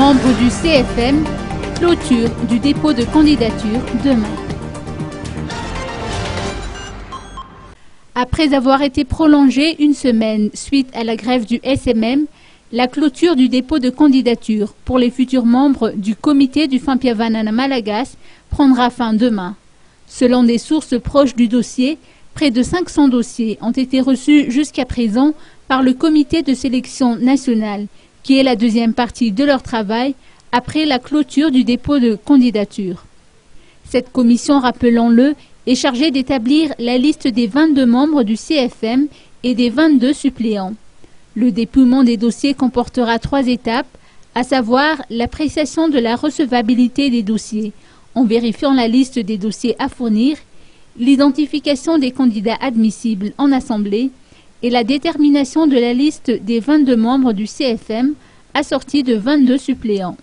Membres du CFM, clôture du dépôt de candidature demain. Après avoir été prolongée une semaine suite à la grève du SMM, la clôture du dépôt de candidature pour les futurs membres du comité du Fampiavanana Malagasy prendra fin demain. Selon des sources proches du dossier, près de 500 dossiers ont été reçus jusqu'à présent par le comité de sélection nationale, qui est la deuxième partie de leur travail après la clôture du dépôt de candidature. Cette commission, rappelons-le, est chargée d'établir la liste des 22 membres du CFM et des 22 suppléants. Le dépouillement des dossiers comportera 3 étapes, à savoir l'appréciation de la recevabilité des dossiers, en vérifiant la liste des dossiers à fournir, l'identification des candidats admissibles en assemblée et la détermination de la liste des 22 membres du CFM assortie de 22 suppléants.